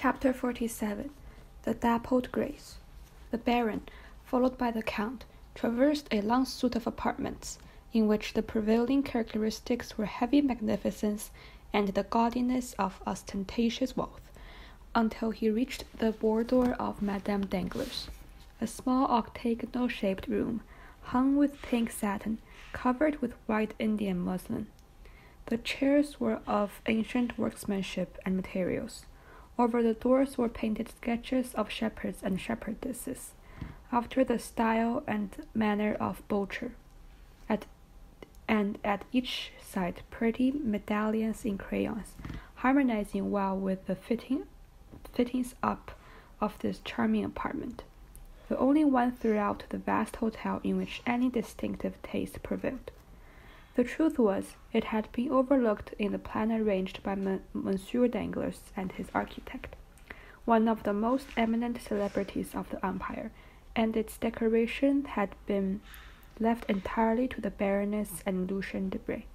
Chapter 47 The Dappled Grays. The Baron, followed by the Count, traversed a long suite of apartments, in which the prevailing characteristics were heavy magnificence and the gaudiness of ostentatious wealth, until he reached the boudoir of Madame Danglars, a small octagonal-shaped room, hung with pink satin, covered with white Indian muslin. The chairs were of ancient workmanship and materials. Over the doors were painted sketches of shepherds and shepherdesses, after the style and manner of Boucher, and at each side pretty medallions in crayons, harmonizing well with the fittings up of this charming apartment, the only one throughout the vast hotel in which any distinctive taste prevailed. The truth was, it had been overlooked in the plan arranged by Monsieur Danglars and his architect, one of the most eminent celebrities of the empire, and its decoration had been left entirely to the Baroness and Lucien Debray.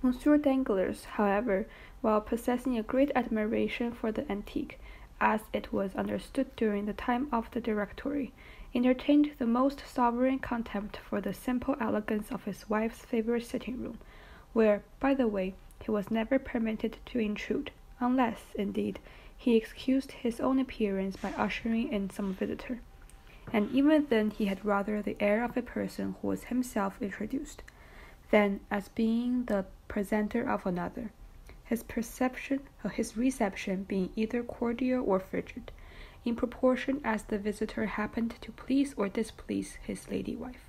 Monsieur Danglars, however, while possessing a great admiration for the antique, as it was understood during the time of the Directory, entertained the most sovereign contempt for the simple elegance of his wife's favorite sitting-room, where, by the way, he was never permitted to intrude, unless, indeed, he excused his own appearance by ushering in some visitor, and even then he had rather the air of a person who was himself introduced, than as being the presenter of another, his reception being either cordial or frigid, in proportion as the visitor happened to please or displease his lady wife.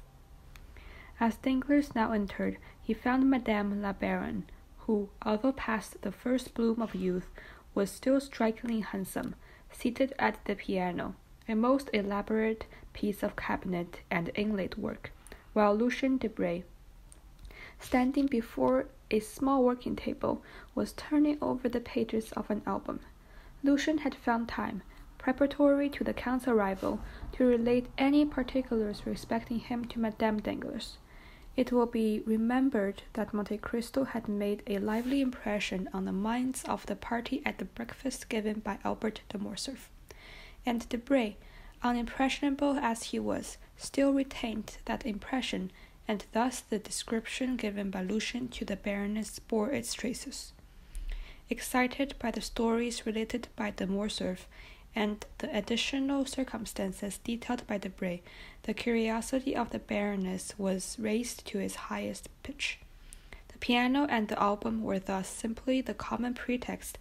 As Danglars now entered, he found Madame la Baronne, who, although past the first bloom of youth, was still strikingly handsome, seated at the piano, a most elaborate piece of cabinet and inlaid work, while Lucien Debray, standing before a small working table, was turning over the pages of an album. Lucien had found time, preparatory to the Count's arrival, to relate any particulars respecting him to Madame Danglars. It will be remembered that Monte Cristo had made a lively impression on the minds of the party at the breakfast given by Albert de Morcerf, and Debray, unimpressionable as he was, still retained that impression, and thus the description given by Lucien to the Baroness bore its traces. Excited by the stories related by de Morcerf, and the additional circumstances detailed by Debray, the curiosity of the Baroness was raised to its highest pitch. The piano and the album were thus simply the common pretext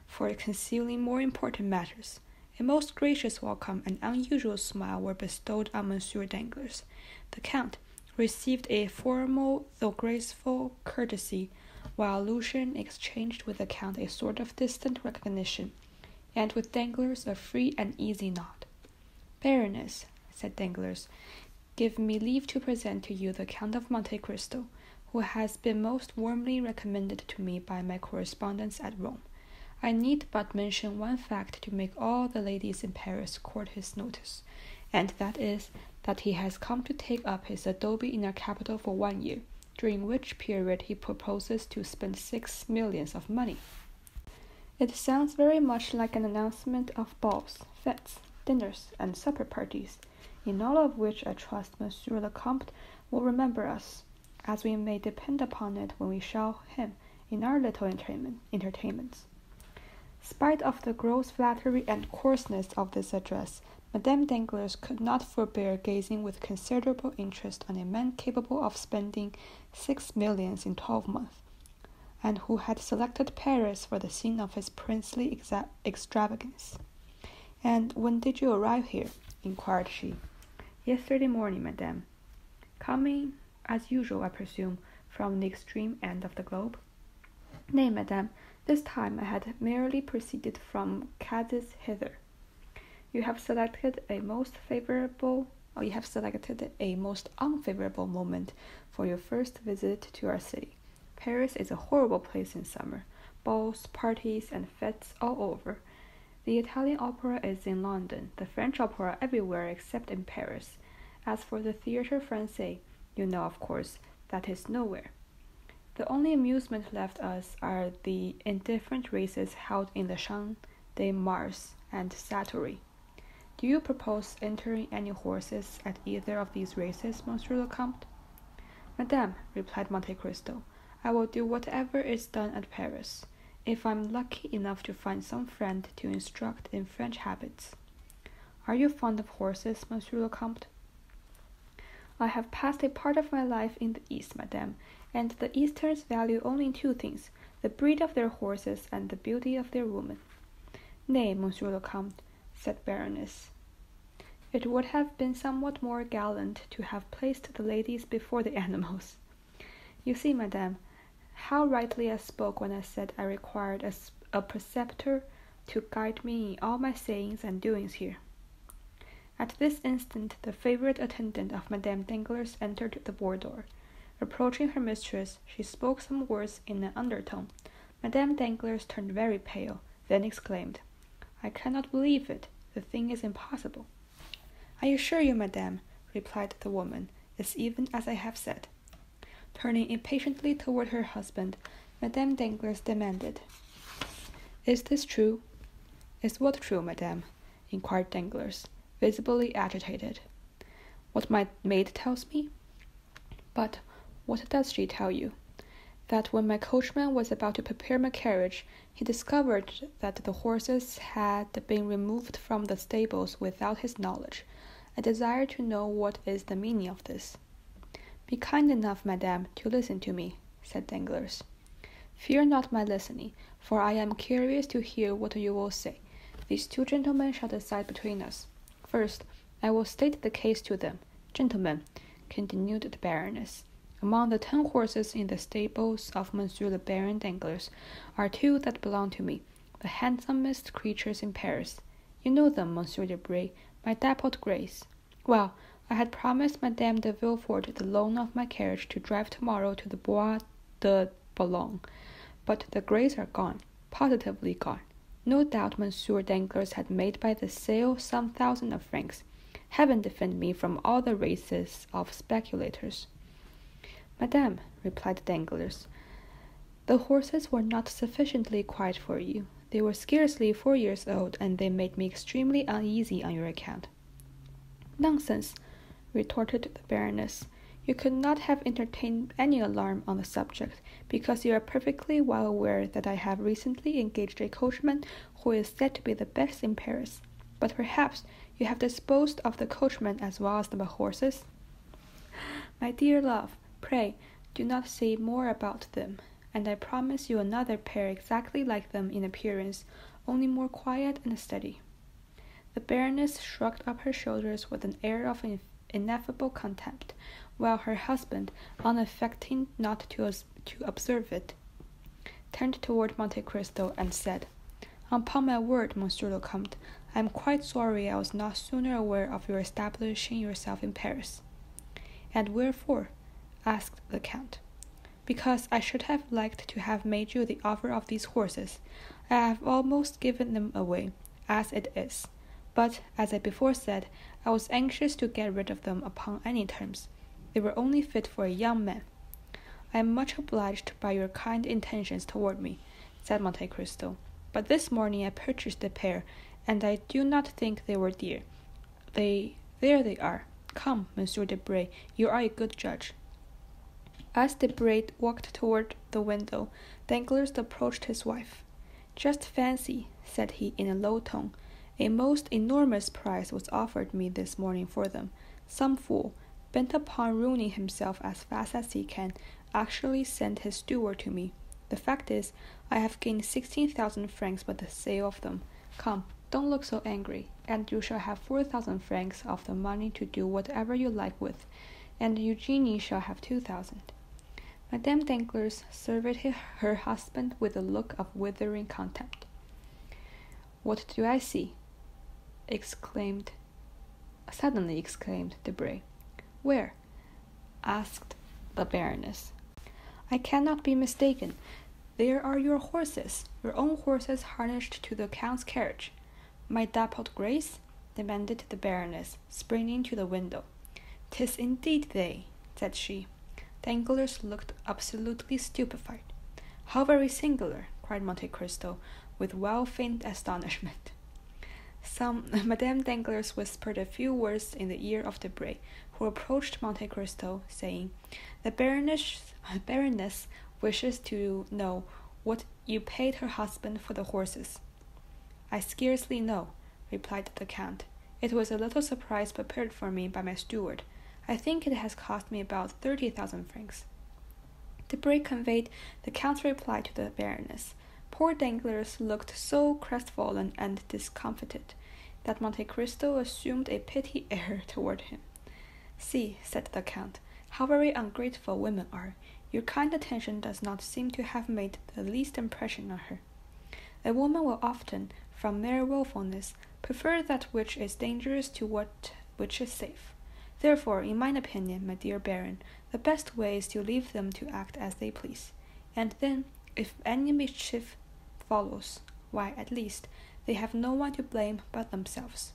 for concealing more important matters. A most gracious welcome and unusual smile were bestowed on Monsieur Danglars. The Count received a formal though graceful courtesy, while Lucien exchanged with the Count a sort of distant recognition, and with Danglars a free and easy nod. "Baroness," said Danglars, "give me leave to present to you the Count of Monte Cristo, who has been most warmly recommended to me by my correspondents at Rome. I need but mention one fact to make all the ladies in Paris court his notice, and that is, that he has come to take up his abode in our capital for 1 year, during which period he proposes to spend 6 millions of money." It sounds very much like an announcement of balls, fetes, dinners, and supper parties, in all of which I trust Monsieur le Comte will remember us, as we may depend upon it when we show him in our little entertainments. Spite of the gross flattery and coarseness of this address, Madame Danglars could not forbear gazing with considerable interest on a man capable of spending 6 millions in 12 months, and who had selected Paris for the scene of his princely extravagance. "And when did you arrive here?" inquired she. "Yesterday morning, madame." "Coming, as usual, I presume, from the extreme end of the globe?" "Nay, madame, this time I had merely proceeded from Cadiz hither." You have selected a most unfavorable moment for your first visit to our city. Paris is a horrible place in summer, balls, parties, and fetes all over. The Italian opera is in London, the French opera everywhere except in Paris. As for the Theatre Francais, you know, of course, that is nowhere. The only amusement left us are the indifferent races held in the de Mars and Satori. Do you propose entering any horses at either of these races, Monsieur le Comte? Madame, replied Monte Cristo, I will do whatever is done at Paris, if I'm lucky enough to find some friend to instruct in French habits. Are you fond of horses, Monsieur le Comte? I have passed a part of my life in the East, madame, and the Easterns value only two things, the breed of their horses and the beauty of their women. Nay, Monsieur le Comte, said Baroness, it would have been somewhat more gallant to have placed the ladies before the animals. You see, madame, how rightly I spoke when I said I required a preceptor to guide me in all my sayings and doings here. At this instant the favorite attendant of Madame Danglars entered the boudoir. Approaching her mistress, she spoke some words in an undertone. Madame Danglars turned very pale, then exclaimed, I cannot believe it. The thing is impossible. I assure you, madame, replied the woman, it's even as I have said. Turning impatiently toward her husband, Madame Danglars demanded, Is this true? Is what true, madame? Inquired Danglars, visibly agitated. What my maid tells me? But what does she tell you? That when my coachman was about to prepare my carriage, he discovered that the horses had been removed from the stables without his knowledge. I desire to know what is the meaning of this. Be kind enough, madame, to listen to me, said Danglars. Fear not my listening, for I am curious to hear what you will say. These two gentlemen shall decide between us. First, I will state the case to them. Gentlemen, continued the Baroness, among the 10 horses in the stables of Monsieur le Baron Danglars are 2 that belong to me, the handsomest creatures in Paris. You know them, Monsieur de Bray, my Dappled Grays. Well, I had promised Madame de Villefort the loan of my carriage to drive tomorrow to the Bois de Boulogne, but the Grays are gone, positively gone. No doubt Monsieur Danglars had made by the sale some thousands of francs. Heaven defend me from all the races of speculators. Madame, replied Danglars, the horses were not sufficiently quiet for you. They were scarcely 4 years old, and they made me extremely uneasy on your account. Nonsense, retorted the Baroness. You could not have entertained any alarm on the subject, because you are perfectly well aware that I have recently engaged a coachman who is said to be the best in Paris. But perhaps you have disposed of the coachman as well as the horses? My dear love, pray do not say more about them, and I promise you another pair exactly like them in appearance, only more quiet and steady. The Baroness shrugged up her shoulders with an air of ineffable contempt, while her husband, unaffecting not to observe it, turned toward Monte Cristo and said, Upon my word, Monsieur le Comte, I am quite sorry I was not sooner aware of your establishing yourself in Paris. And wherefore? Asked the Count. Because I should have liked to have made you the offer of these horses. I have almost given them away, as it is. But, as I before said, I was anxious to get rid of them upon any terms. They were only fit for a young man. I am much obliged by your kind intentions toward me, said Monte Cristo. But this morning I purchased a pair, and I do not think they were dear. There they are. Come, Monsieur de Bray, you are a good judge. As de Bray walked toward the window, Danglars approached his wife. Just fancy, said he in a low tone, a most enormous price was offered me this morning for them. Some fool, bent upon ruining himself as fast as he can, actually sent his steward to me. The fact is, I have gained 16,000 francs by the sale of them. Come, don't look so angry, and you shall have 4,000 francs of the money to do whatever you like with, and Eugenie shall have 2,000. Madame Danglars surveyed her husband with a look of withering contempt. What do I see? Suddenly exclaimed Debray. Where? Asked the Baroness. I cannot be mistaken. There are your horses, your own horses harnessed to the Count's carriage. My Dappled Grays? Demanded the Baroness, springing to the window. 'Tis indeed they, said she. Danglars looked absolutely stupefied. How very singular, cried Monte Cristo, with well-feigned astonishment. Madame Danglars whispered a few words in the ear of Debray, who approached Monte Cristo, saying, "The Baroness wishes to know what you paid her husband for the horses." "I scarcely know," replied the Count. "It was a little surprise prepared for me by my steward. I think it has cost me about 30,000 francs. Debray conveyed the Count's reply to the Baroness. Poor Danglars looked so crestfallen and discomfited that Monte Cristo assumed a pity air toward him. "See," said the Count, "how very ungrateful women are. Your kind attention does not seem to have made the least impression on her. A woman will often, from mere wilfulness, prefer that which is dangerous to what which is safe. Therefore, in my opinion, my dear Baron, the best way is to leave them to act as they please, and then, if any mischief follows, why, at least, they have no one to blame but themselves."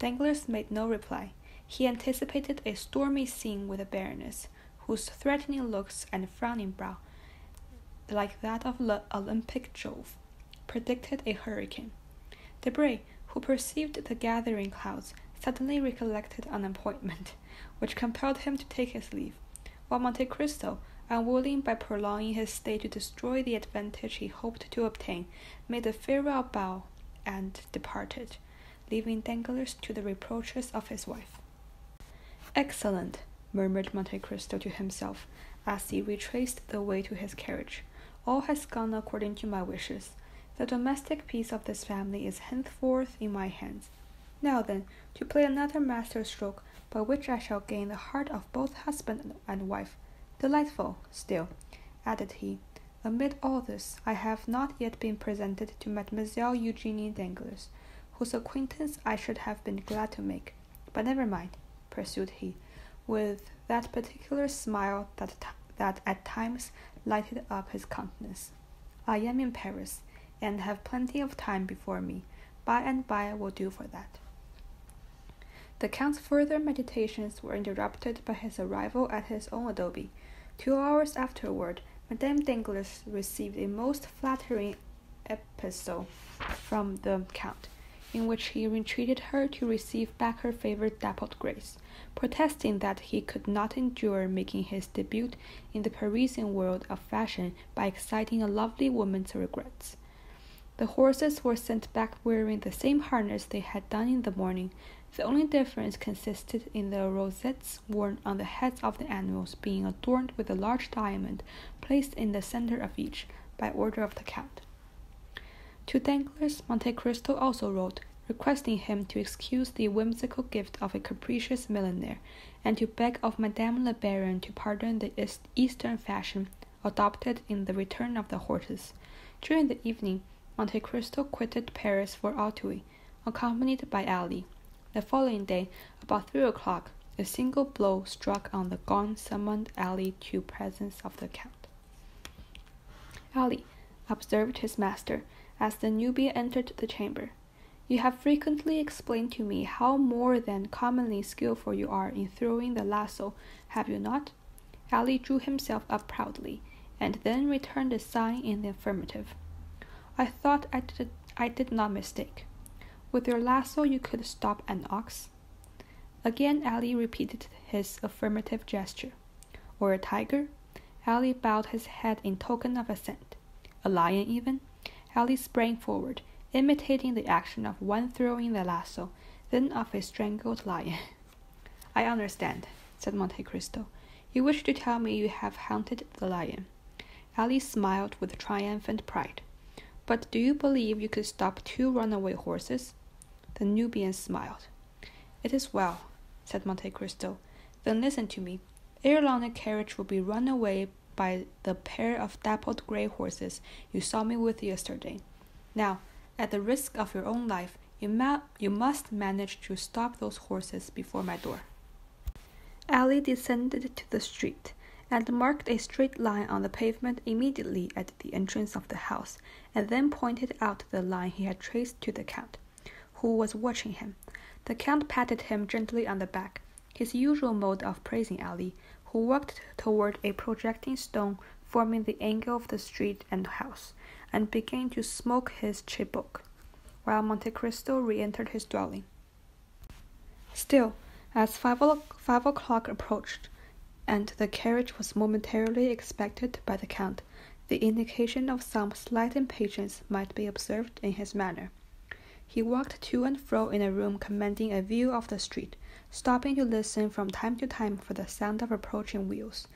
Danglars made no reply. He anticipated a stormy scene with the Baroness, whose threatening looks and frowning brow, like that of Olympic Jove, predicted a hurricane. Debray, who perceived the gathering clouds, suddenly recollected an appointment, which compelled him to take his leave, while Monte Cristo, unwilling by prolonging his stay to destroy the advantage he hoped to obtain, made a farewell bow and departed, leaving Danglars to the reproaches of his wife. "Excellent," murmured Monte Cristo to himself, as he retraced the way to his carriage. "All has gone according to my wishes. The domestic peace of this family is henceforth in my hands. Now then, to play another master stroke by which I shall gain the heart of both husband and wife. Delightful, still," added he, "amid all this, I have not yet been presented to Mademoiselle Eugenie Danglars, whose acquaintance I should have been glad to make. But never mind," pursued he, with that particular smile that at times lighted up his countenance. "I am in Paris, and have plenty of time before me. By and by will do for that." The Count's further meditations were interrupted by his arrival at his own adobe. 2 hours afterward, Madame Danglars received a most flattering epistle from the Count, in which he entreated her to receive back her favorite Dappled Grays, protesting that he could not endure making his debut in the Parisian world of fashion by exciting a lovely woman's regrets. The horses were sent back wearing the same harness they had done in the morning. The only difference consisted in the rosettes worn on the heads of the animals being adorned with a large diamond placed in the center of each, by order of the Count. To Danglars, Monte Cristo also wrote, requesting him to excuse the whimsical gift of a capricious millionaire, and to beg of Madame le Baron to pardon the Eastern fashion adopted in the return of the horses. During the evening, Monte Cristo quitted Paris for Auteuil, accompanied by Ali. The following day, about 3 o'clock, a single blow struck on the gong summoned Ali to presence of the Count. "Ali," observed his master, as the Nubian entered the chamber, "you have frequently explained to me how more than commonly skillful you are in throwing the lasso, have you not?" Ali drew himself up proudly, and then returned a sign in the affirmative. "I thought I did not mistake. With your lasso you could stop an ox?" Again Ali repeated his affirmative gesture. "Or a tiger?" Ali bowed his head in token of assent. "A lion even?" Ali sprang forward, imitating the action of one throwing the lasso, then of a strangled lion. "I understand," said Monte Cristo. "You wish to tell me you have hunted the lion." Ali smiled with triumphant pride. "But do you believe you could stop 2 runaway horses?" The Nubian smiled. "It is well," said Monte Cristo. "Then listen to me. Ere long the carriage will be run away by the pair of dappled gray horses you saw me with yesterday. Now, at the risk of your own life, you must manage to stop those horses before my door." Ali descended to the street, and marked a straight line on the pavement immediately at the entrance of the house, and then pointed out the line he had traced to the Count, who was watching him. The Count patted him gently on the back, his usual mode of praising Ali, who walked toward a projecting stone forming the angle of the street and house, and began to smoke his chibouque, while Monte Cristo re-entered his dwelling. Still, as 5 o'clock approached, and the carriage was momentarily expected by the Count, the indication of some slight impatience might be observed in his manner. He walked to and fro in a room commanding a view of the street, stopping to listen from time to time for the sound of approaching wheels,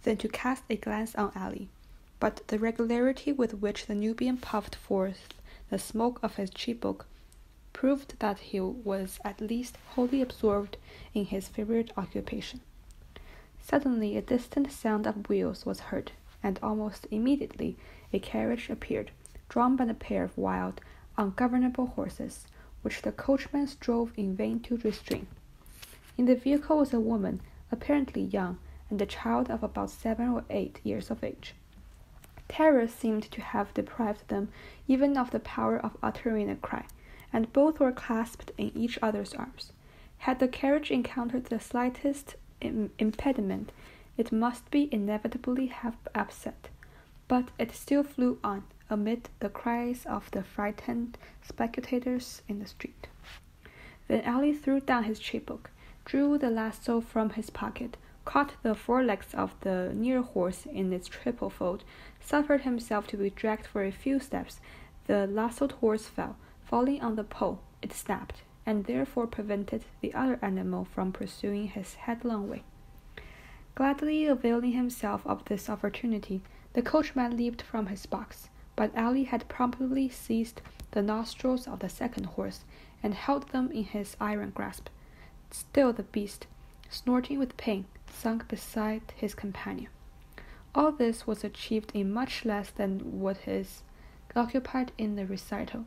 then to cast a glance on Ali. But the regularity with which the Nubian puffed forth the smoke of his chibouque proved that he was at least wholly absorbed in his favorite occupation. Suddenly a distant sound of wheels was heard, and almost immediately a carriage appeared, drawn by a pair of wild, ungovernable horses, which the coachman strove in vain to restrain. In the vehicle was a woman, apparently young, and a child of about 7 or 8 years of age. Terror seemed to have deprived them even of the power of uttering a cry, and both were clasped in each other's arms. Had the carriage encountered the slightest impediment, it must be inevitably have upset, but it still flew on, amid the cries of the frightened spectators in the street. Then Ali threw down his chibouque, drew the lasso from his pocket, caught the forelegs of the near horse in its triple fold, suffered himself to be dragged for a few steps. The lassoed horse fell. Falling on the pole, it snapped, and therefore prevented the other animal from pursuing his headlong way. Gladly availing himself of this opportunity, the coachman leaped from his box, but Ali had promptly seized the nostrils of the second horse and held them in his iron grasp. Still the beast, snorting with pain, sunk beside his companion. All this was achieved in much less than what is occupied in the recital.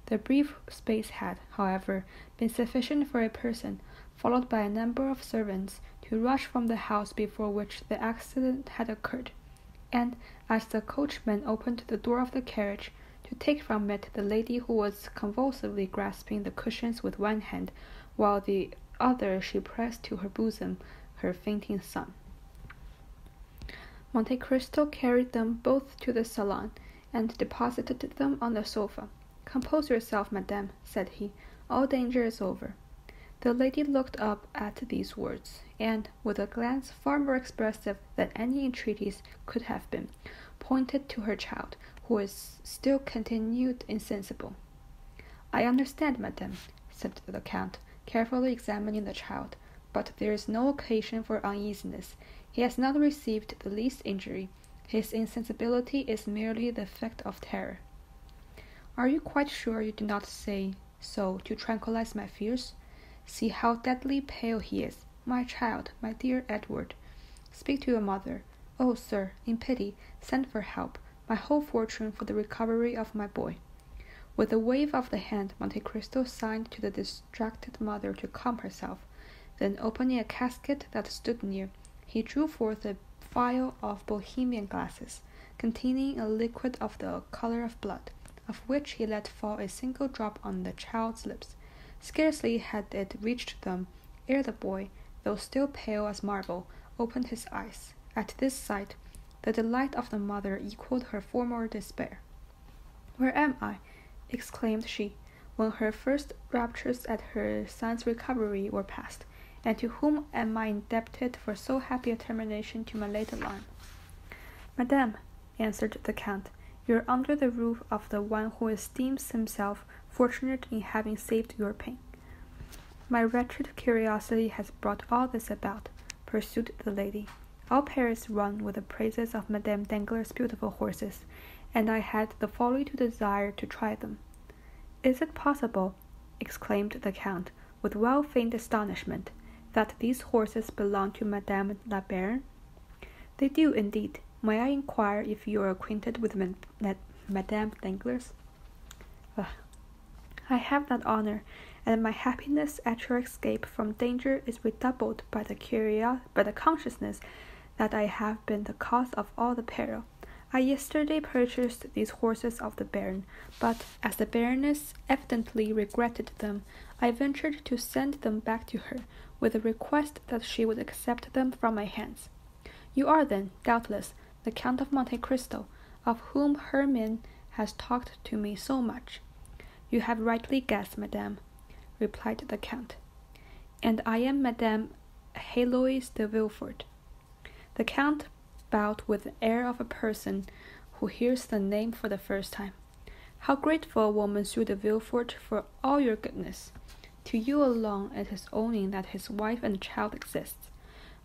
The brief space had, however, been sufficient for a person, followed by a number of servants, to rush from the house before which the accident had occurred, and, as the coachman opened the door of the carriage, to take from it the lady who was convulsively grasping the cushions with one hand, while the other she pressed to her bosom her fainting son. Monte Cristo carried them both to the salon, and deposited them on the sofa. "Compose yourself, madame," said he. "All danger is over." The lady looked up at these words, and, with a glance far more expressive than any entreaties could have been, pointed to her child, who was still continued insensible. "I understand, madame," said the Count, carefully examining the child, "but there is no occasion for uneasiness. He has not received the least injury. His insensibility is merely the effect of terror." "Are you quite sure you do not say so to tranquilize my fears? See how deadly pale he is. My child, my dear Edward. Speak to your mother. Oh, sir, in pity, send for help, my whole fortune for the recovery of my boy." With a wave of the hand, Monte Cristo signed to the distracted mother to calm herself. Then, opening a casket that stood near, he drew forth a phial of Bohemian glasses, containing a liquid of the color of blood, of which he let fall a single drop on the child's lips. Scarcely had it reached them, ere the boy, though still pale as marble, opened his eyes. At this sight, the delight of the mother equaled her former despair. "Where am I?" exclaimed she, when her first raptures at her son's recovery were past, "and to whom am I indebted for so happy a termination to my late alarm?" "Madame," answered the Count, "you are under the roof of the one who esteems himself fortunate in having saved your pain." "My wretched curiosity has brought all this about," pursued the lady. "All Paris run with the praises of Madame Danglars' beautiful horses, and I had the folly to desire to try them." "Is it possible," exclaimed the Count, with well-feigned astonishment, "that these horses belong to Madame la Baronne?" "They do, indeed. May I inquire if you are acquainted with Madame Danglars?" "I have that honor, and my happiness at your escape from danger is redoubled by the consciousness that I have been the cause of all the peril. I yesterday purchased these horses of the Baron, but, as the Baroness evidently regretted them, I ventured to send them back to her, with a request that she would accept them from my hands. You are, then, doubtless, the Count of Monte Cristo, of whom her men has talked to me so much. You have rightly guessed, madame, replied the Count. And I am Madame Héloïse de Villefort. The Count bowed with the air of a person who hears the name for the first time. How grateful will Monsieur de Villefort for all your goodness! To you alone it is owning that his wife and child exists.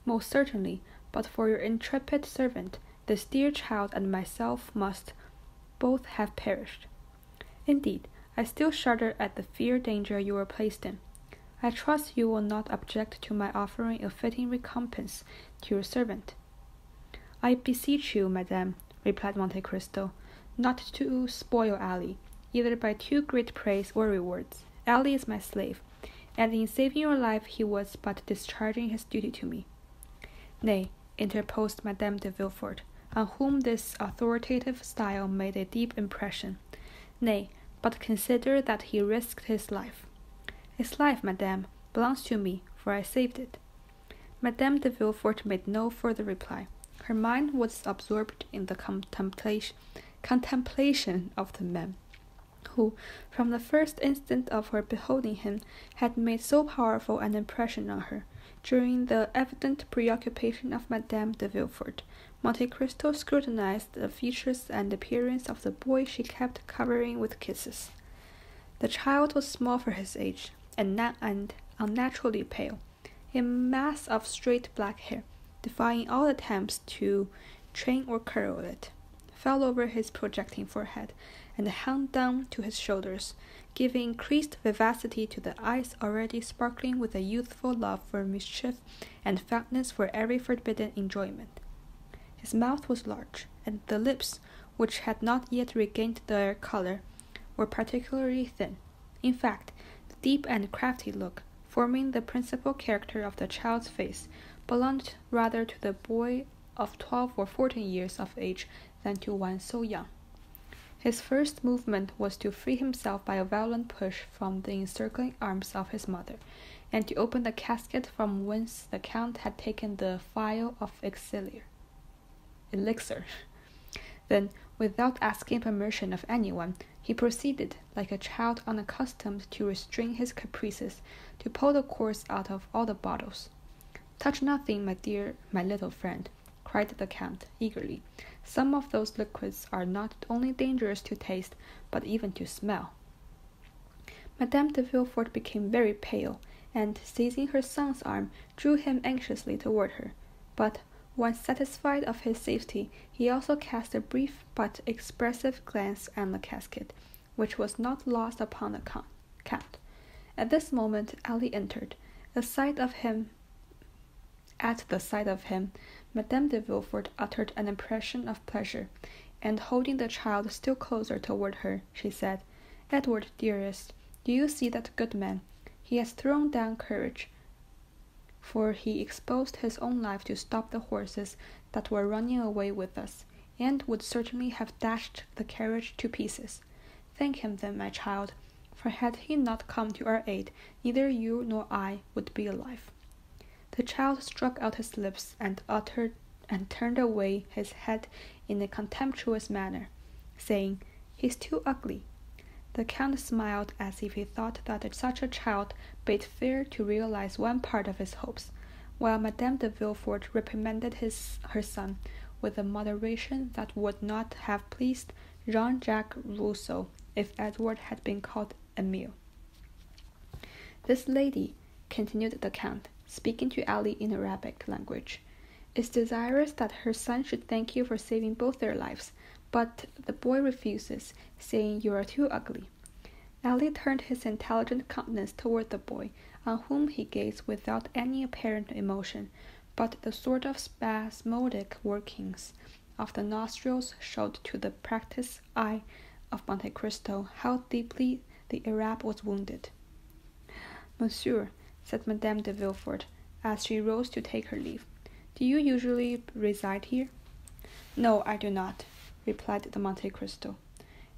Most certainly, but for your intrepid servant, this dear child and myself must both have perished. Indeed, I still shudder at the fear danger you were placed in. I trust you will not object to my offering a fitting recompense to your servant. I beseech you, madame, replied Monte Cristo, not to spoil Ali, either by too great praise or rewards. Ali is my slave, and in saving your life he was but discharging his duty to me. Nay, interposed Madame de Villefort, on whom this authoritative style made a deep impression. Nay, but consider that he risked his life. His life, madame, belongs to me, for I saved it. Madame de Villefort made no further reply. Her mind was absorbed in the contemplation of the man, who, from the first instant of her beholding him, had made so powerful an impression on her. During the evident preoccupation of Madame de Villefort, Monte Cristo scrutinized the features and appearance of the boy she kept covering with kisses. The child was small for his age, and unnaturally pale, a mass of straight black hair, defying all attempts to train or curl it, fell over his projecting forehead and hung down to his shoulders, giving increased vivacity to the eyes already sparkling with a youthful love for mischief and fondness for every forbidden enjoyment. His mouth was large, and the lips, which had not yet regained their color, were particularly thin. In fact, the deep and crafty look, forming the principal character of the child's face, belonged rather to the boy of 12 or 14 years of age than to one so young. His first movement was to free himself by a violent push from the encircling arms of his mother, and to open the casket from whence the Count had taken the phial of elixir. Then, without asking permission of anyone, he proceeded, like a child unaccustomed to restrain his caprices, to pull the corks out of all the bottles. "Touch nothing, my little friend," cried the Count, eagerly. "Some of those liquids are not only dangerous to taste, but even to smell." Madame de Villefort became very pale, and, seizing her son's arm, drew him anxiously toward her. But, once satisfied of his safety, he also cast a brief but expressive glance on the casket, which was not lost upon the Count. At this moment Ali entered. At the sight of him, Madame de Villefort uttered an impression of pleasure, and holding the child still closer toward her, she said, "Edward, dearest, do you see that good man? He has thrown down courage, for he exposed his own life to stop the horses that were running away with us, and would certainly have dashed the carriage to pieces. Thank him then, my child, for had he not come to our aid, neither you nor I would be alive." The child struck out his lips and turned away his head in a contemptuous manner, saying, "He's too ugly." The Count smiled as if he thought that such a child bade fair to realize one part of his hopes, while Madame de Villefort reprimanded her son with a moderation that would not have pleased Jean-Jacques Rousseau if Edward had been called Emile. "This lady," continued the Count, speaking to Ali in Arabic language, "is desirous that her son should thank you for saving both their lives, but the boy refuses, saying you are too ugly." Ali turned his intelligent countenance toward the boy, on whom he gazed without any apparent emotion, but the sort of spasmodic workings of the nostrils showed to the practised eye of Monte Cristo how deeply the Arab was wounded. "Monsieur," said Madame de Villefort, as she rose to take her leave, "do you usually reside here?" "No, I do not," replied the Monte Cristo.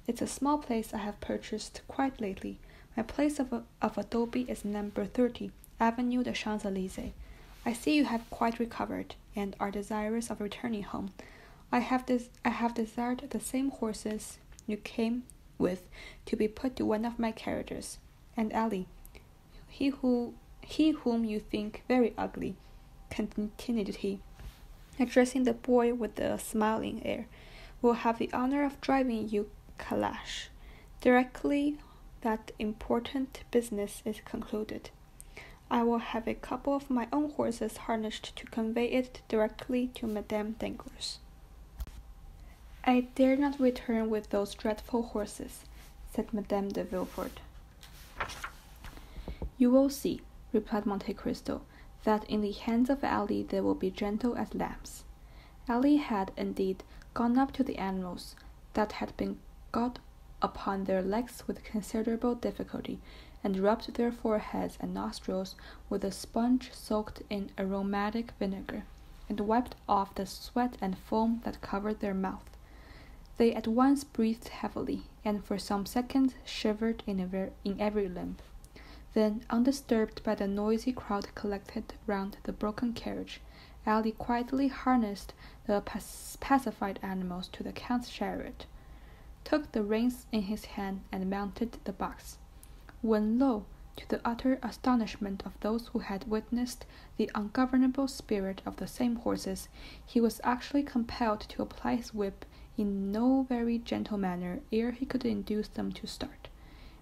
"It's a small place I have purchased quite lately. My place of adobe is number 30, Avenue de Champs-Élysées. I see you have quite recovered, and are desirous of returning home. I have desired the same horses you came with to be put to one of my carriages. And Ali, he whom you think very ugly, continued he, addressing the boy with a smiling air, will have the honor of driving you calash, directly that important business is concluded. I will have a couple of my own horses harnessed to convey it directly to Madame Danglars. I dare not return with those dreadful horses, said Madame de Villefort. You will see, replied Monte Cristo, that in the hands of Ali they will be gentle as lambs. Ali had, indeed, gone up to the animals, that had been got upon their legs with considerable difficulty, and rubbed their foreheads and nostrils with a sponge soaked in aromatic vinegar, and wiped off the sweat and foam that covered their mouth. They at once breathed heavily, and for some seconds shivered in every limb. Then, undisturbed by the noisy crowd collected round the broken carriage, Ali quietly harnessed the pacified animals to the Count's chariot, took the reins in his hand, and mounted the box, when lo, to the utter astonishment of those who had witnessed the ungovernable spirit of the same horses, he was actually compelled to apply his whip in no very gentle manner ere he could induce them to start,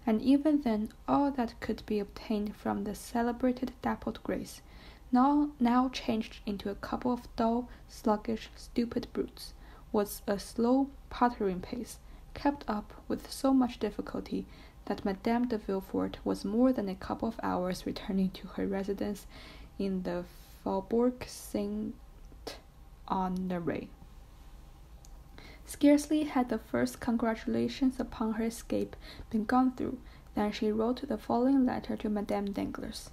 and even then all that could be obtained from the celebrated Dappled Grays, now changed into a couple of dull, sluggish, stupid brutes, was a slow pottering pace, kept up with so much difficulty that Madame de Villefort was more than a couple of hours returning to her residence in the Faubourg Saint-Honoré. Scarcely had the first congratulations upon her escape been gone through, than she wrote the following letter to Madame Danglars.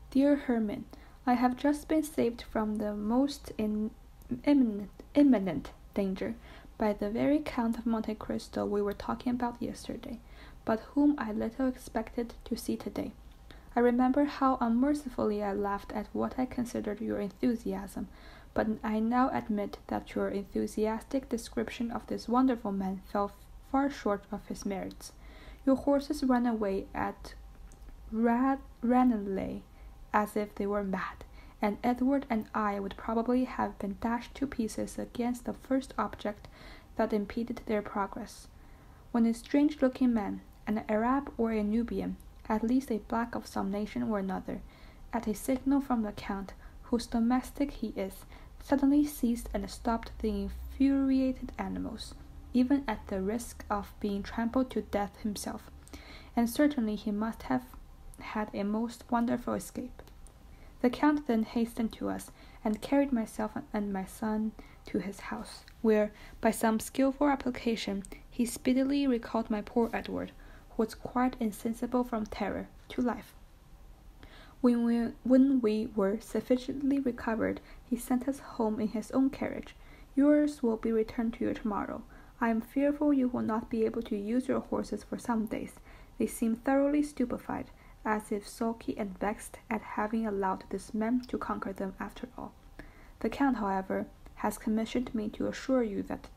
Dear Hermine, I have just been saved from the most imminent danger by the very Count of Monte Cristo we were talking about yesterday, but whom I little expected to see today. I remember how unmercifully I laughed at what I considered your enthusiasm, but I now admit that your enthusiastic description of this wonderful man fell far short of his merits. Your horses ran away at Ranelagh as if they were mad, and Edward and I would probably have been dashed to pieces against the first object that impeded their progress. When a strange-looking man, an Arab or a Nubian, at least a black of some nation or another, at a signal from the Count, whose domestic he is, suddenly seized and stopped the infuriated animals, even at the risk of being trampled to death himself, and certainly he must have had a most wonderful escape. The Count then hastened to us, and carried myself and my son to his house, where, by some skilful application, he speedily recalled my poor Edward, who was quite insensible from terror, to life. When we were sufficiently recovered, he sent us home in his own carriage. Yours will be returned to you tomorrow. I am fearful you will not be able to use your horses for some days. They seem thoroughly stupefied, as if sulky and vexed at having allowed this man to conquer them after all. The Count, however, has commissioned me to assure you that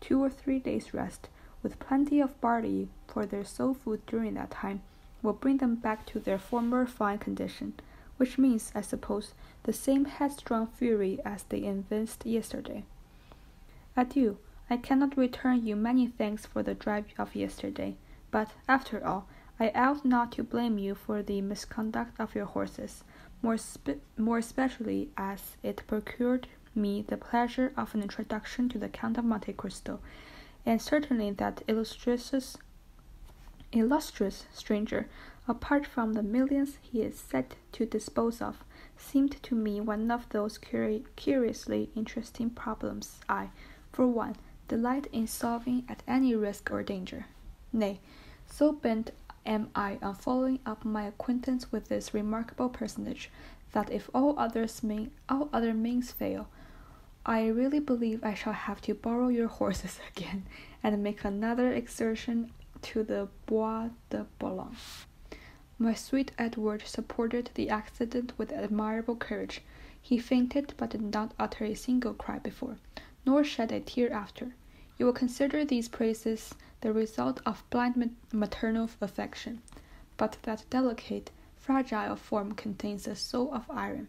2 or 3 days' rest, with plenty of barley for their sole food during that time, will bring them back to their former fine condition, which means, I suppose, the same headstrong fury as they evinced yesterday. Adieu. I cannot return you many thanks for the drive of yesterday, but, after all, I ought not to blame you for the misconduct of your horses, more especially as it procured me the pleasure of an introduction to the Count of Monte Cristo, and certainly that illustrious stranger, apart from the millions he is said to dispose of, seemed to me one of those curiously interesting problems I, for one, delight in solving at any risk or danger. Nay, so bent am I on following up my acquaintance with this remarkable personage, that if all other means fail, I really believe I shall have to borrow your horses again, and make another excursion to the Bois de Boulogne. My sweet Edward supported the accident with admirable courage. He fainted, but did not utter a single cry before, nor shed a tear after. You will consider these praises the result of blind maternal affection, but that delicate, fragile form contains a soul of iron.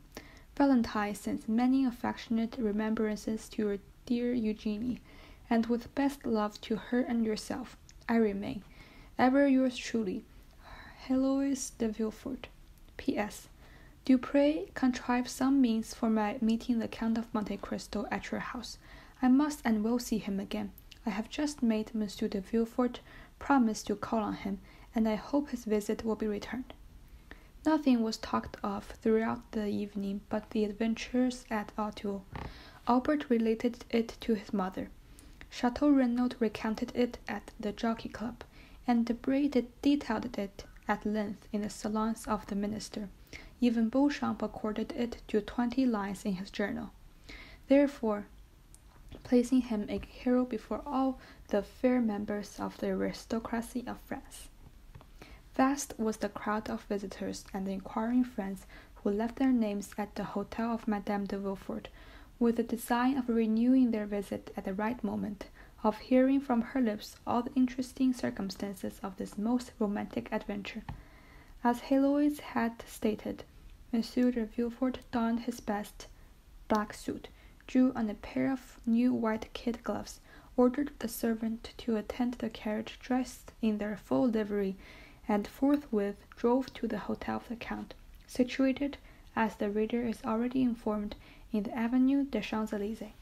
Valentine sends many affectionate remembrances to your dear Eugenie, and with best love to her and yourself, I remain, ever yours truly, Heloise de Villefort. P.S. Do pray contrive some means for my meeting the Count of Monte Cristo at your house. I must and will see him again. I have just made Monsieur de Villefort promise to call on him, and I hope his visit will be returned. Nothing was talked of throughout the evening but the adventures at Auteuil. Albert related it to his mother. Chateau Renaud recounted it at the Jockey Club, and Debray detailed it at length in the salons of the minister. Even Beauchamp accorded it to 20 lines in his journal, therefore placing him a hero before all the fair members of the aristocracy of France. Vast was the crowd of visitors and inquiring friends who left their names at the hotel of Madame de Villefort, with the design of renewing their visit at the right moment, of hearing from her lips all the interesting circumstances of this most romantic adventure. As Heloise had stated, Monsieur de Villefort donned his best black suit, drew on a pair of new white kid gloves, ordered the servant to attend the carriage dressed in their full livery, and forthwith drove to the hotel of the Count, situated, as the reader is already informed, in the Avenue des Champs-Élysées.